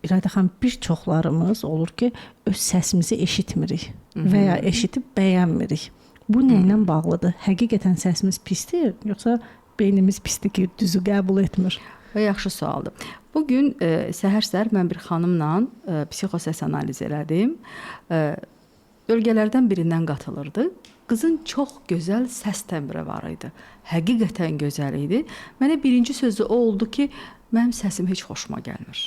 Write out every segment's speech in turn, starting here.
İradə xanım, bir çoxlarımız olur ki, öz səsimizi eşitmirik və ya eşidib bəyənmirik. Bu nə ilə bağlıdır? Həqiqətən səsimiz pisdir, yoxsa beynimiz pisdir ki, düzü qəbul etmir? Və yaxşı sualdır. Bugün səhər-səhər mən bir xanımla psixosəs analizi elədim. Bölgələrdən birindən qatılırdı. Qızın çox gözəl səs təmbiri var idi. Həqiqətən gözəl idi. Mənə birinci sözü o oldu ki, mənim səsim heç xoşuma gəlmir.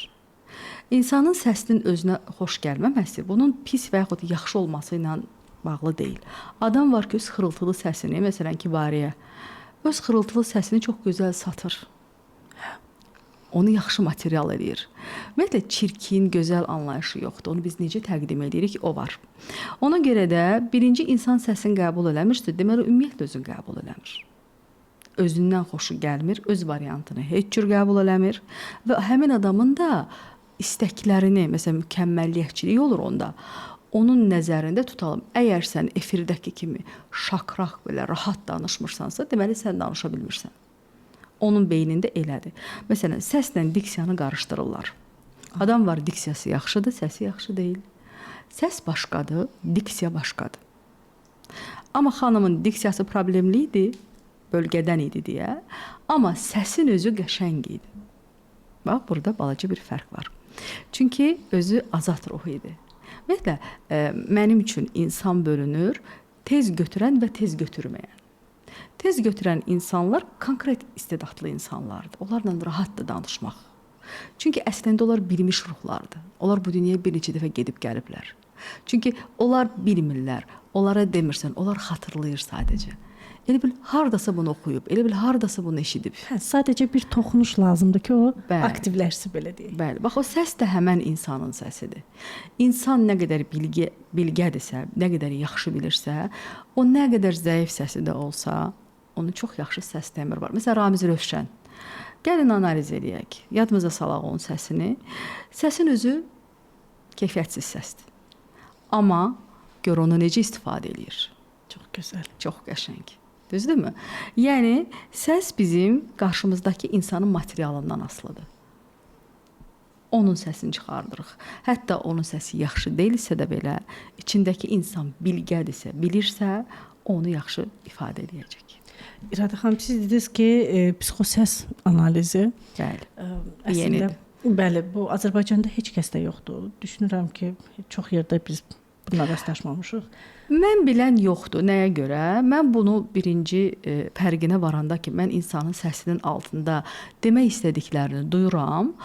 İnsanın səsinin özünə xoş gəlməməsi, bunun pis və yaxud yaxşı olması ilə bağlı deyil. Adam var ki, öz xırıltılı səsini, məsələn Kibariyə, öz xırıltılı səsini çox gözəl satır. Onu yaxşı material edir. Ümumiyyətlə, çirkin, gözəl anlayışı yoxdur. Onu biz necə təqdim edirik, o var. Ona görə də birinci insan səsini qəbul eləmirsə, deməli, ümumiyyətlə özünü qəbul eləmir. Özündən xoşu gəlmir, öz variantını heç cür qəbul eləmir və həmin adamın da istəklərini, məsələn, mükəmməlliyətçilik olur onda, onun nəzərində tutalım. Əgər sən efirdəki kimi şakraq belə rahat danışmırsansa, deməli, sən danışa bilmirsən. Onun beynində elədir. Məsələn, səslə diksiyanı qarışdırırlar. Adam var, diksiyası yaxşıdır, səsi yaxşı deyil. Səs başqadır, diksiya başqadır. Amma xanımın diksiyası problemli idi, bölgədən idi deyə, amma səsin özü qəşəng idi. Bax, burada balaca bir fərq var. Çünki özü azad ruh idi. Ümumiyyətlə, mənim üçün insan bölünür, tez götürən və tez götürməyən. Tez götürən insanlar konkret istedadlı insanlardır. Onlarla rahatdır danışmaq. Çünki əslində onlar bilmiş ruhlardır. Onlar bu dünyaya bir neçə dəfə gedib gəliblər. Çünki onlar bilmirlər, onlara demirsən, onlar xatırlayır sadəcə. Elə bil, hardasa bunu oxuyub, elə bil, hardasa bunu eşidib. Sadəcə bir toxunuş lazımdır ki, o aktivləşsin, belə deyək. Bəli, bax, o səs də həmən insanın səsidir. İnsan nə qədər bilgədirsə, nə qədər yaxşı bilirsə, o nə qədər zəif səsi də olsa, onun çox yaxşı səs təmiri var. Məsələn, Ramiz Rövşən. Gəlin analiz edək, yadımıza salaq onun səsini. Səsin özü keyfiyyətsiz səsdir. Amma gör onu necə istifadə edir. Çox gözəl. Çox qəşəng. Düzdürmü? Yəni, səs bizim qarşımızdakı insanın materialından asılıdır. Onun səsini çıxardırıq. Hətta onun səsi yaxşı deyilsə də belə, içindəki insan bilgədirsə, bilirsə, onu yaxşı ifadə edəcək. İradə xanım, siz dediniz ki, psixosəs analizi. Bəli. Əslində, bəli, bu Azərbaycanda heç kəsdə yoxdur. Düşünürəm ki, çox yerdə biz bununla rastlaşmamışıq. Mən bilən yoxdur. Nəyə görə? Mən bunu birinci fərqinə varanda ki, mən insanın səsinin altında demək istədiklərini duyuram.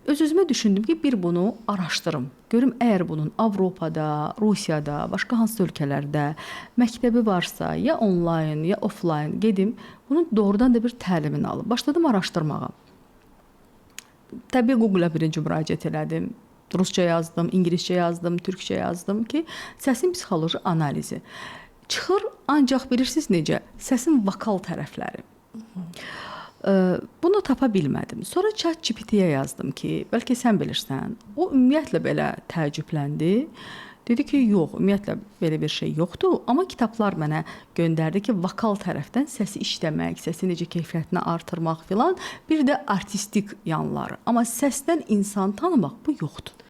Öz-özümə düşündüm ki, bir bunu araşdırım. Görüm, əgər bunun Avropada, Rusiyada, başqa hansı ölkələrdə məktəbi varsa, ya onlayn, ya offlayn gedim, bunun doğrudan da bir təlimini alım. Başladım araşdırmağa. Təbii Google-a birinci müraciət elədim. Rusça yazdım, İngiliscə yazdım, Türkçə yazdım ki, səsin psixoloji analizi. Çıxır, ancaq bilirsiniz necə? Səsin vokal tərəfləri. Bunu tapa bilmədim. Sonra ChatGPT-yə yazdım ki, bəlkə sən bilirsən. O ümumiyyətlə belə təəccübləndi. Dedi ki, yox, ümumiyyətlə belə bir şey yoxdur. Amma kitablar mənə göndərdi ki, vokal tərəfdən səsi işləmək, səsi necə keyfiyyətini artırmaq filan, bir də artistik yanları. Amma səsdən insan tanımaq bu yoxdur.